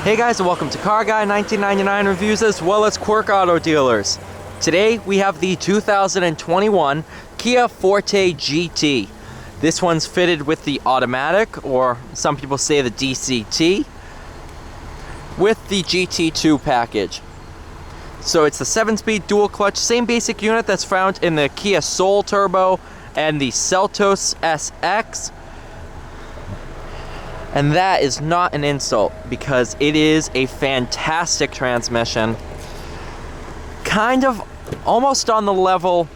Hey guys, and welcome to Car Guy 1999 Reviews as well as Quirk Auto Dealers. Today we have the 2021 Kia Forte GT. This one's fitted with the automatic, or some people say the DCT, with the GT2 package. So it's the 7-speed dual clutch, same basic unit that's found in the Kia Soul Turbo and the Seltos SX. And that is not an insult, because it is a fantastic transmission. Kind of almost on the level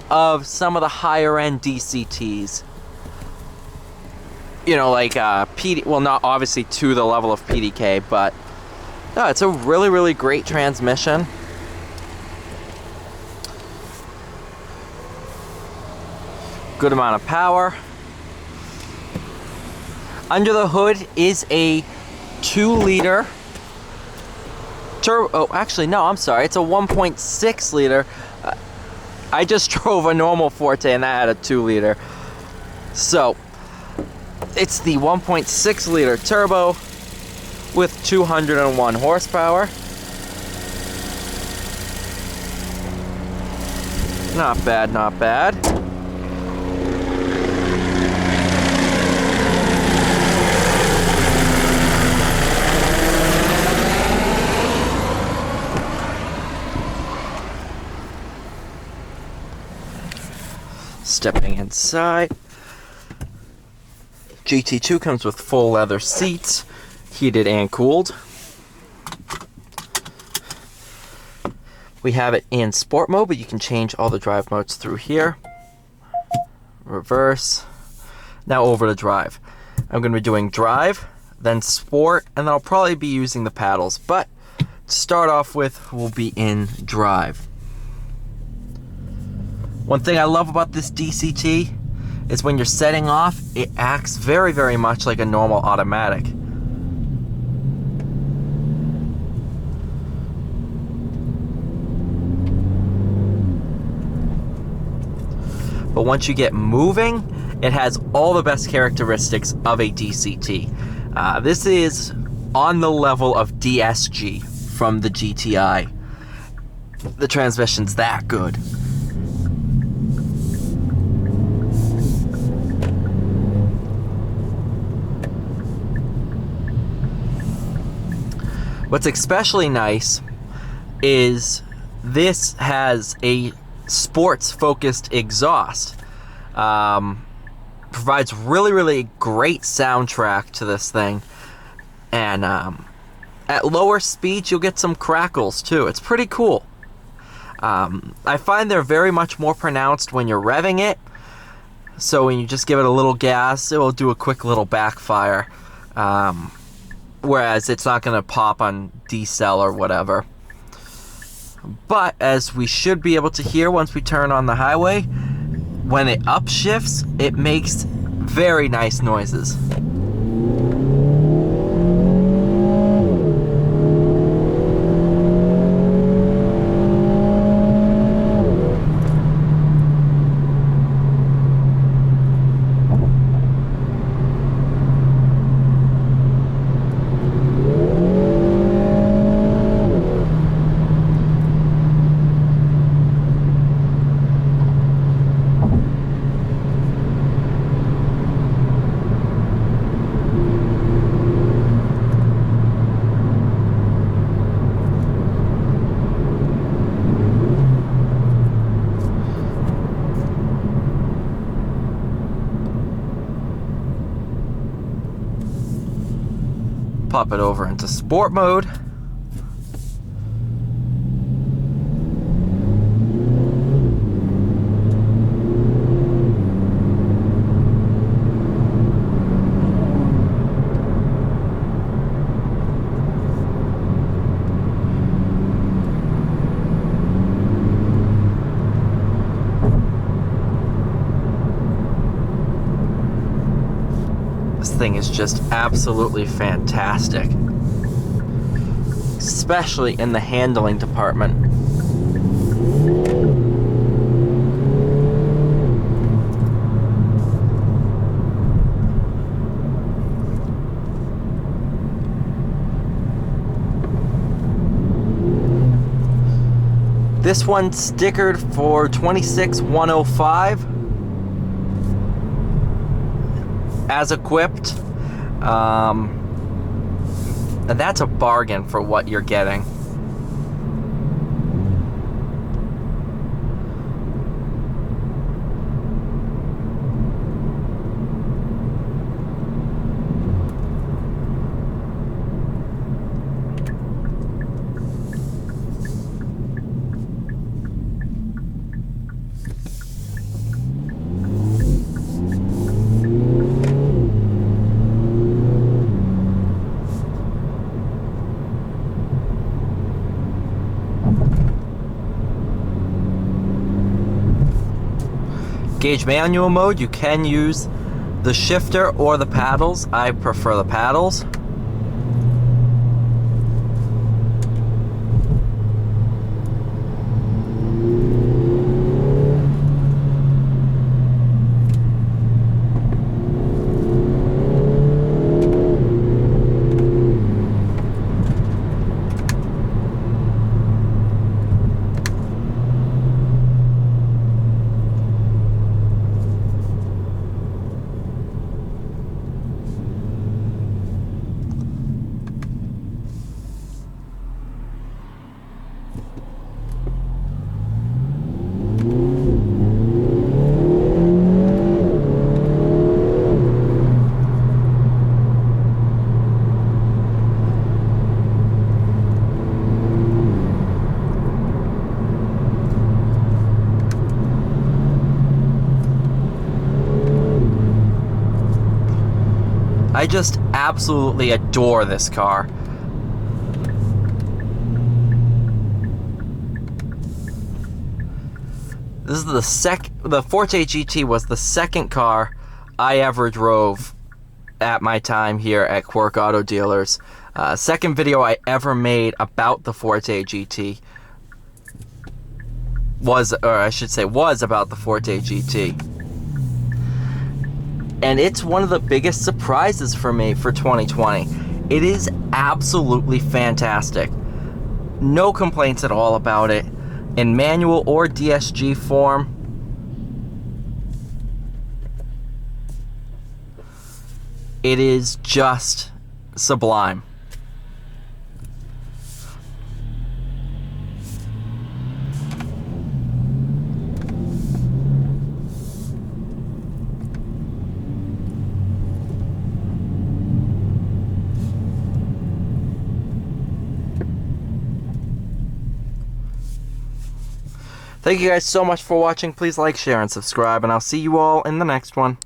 of some of the higher end DCTs. You know, like PD, well, not obviously to the level of PDK, but no, it's a really great transmission. Good amount of power. Under the hood is a 2-liter turbo. Oh, actually, no, I'm sorry. It's a 1.6 liter. I just drove a normal Forte and that had a 2-liter. So, it's the 1.6 liter turbo with 201 horsepower. Not bad, not bad. Stepping inside, GT2 comes with full leather seats, heated and cooled. We have it in sport mode, but you can change all the drive modes through here. Reverse. Now over to drive. I'm going to be doing drive, then sport, and then I'll probably be using the paddles. But to start off with, we'll be in drive. One thing I love about this DCT is when you're setting off, it acts very much like a normal automatic. But once you get moving, it has all the best characteristics of a DCT. This is on the level of DSG from the GTI. The transmission's that good. What's especially nice is this has a sports-focused exhaust. Provides really great soundtrack to this thing. And at lower speeds, you'll get some crackles too. It's pretty cool. I find they're very much more pronounced when you're revving it. So when you just give it a little gas, it will do a quick little backfire. Whereas it's not going to pop on decel or whatever. But as we should be able to hear once we turn on the highway, when it upshifts, it makes very nice noises. Pop it over into sport mode. This thing is just absolutely fantastic, especially in the handling department. This one's stickered for $26,105 as equipped. And that's a bargain for what you're getting. Gauge manual mode, you can use the shifter or the paddles. I prefer the paddles. I just absolutely adore this car. This is the Forte GT was the second car I ever drove at my time here at Quirk Auto Dealers. Second video I ever made about the Forte GT was about the Forte GT. And it's one of the biggest surprises for me for 2020. It is absolutely fantastic. No complaints at all about it. In manual or DSG form. It is just sublime. Thank you guys so much for watching. Please like, share, and subscribe, and I'll see you all in the next one.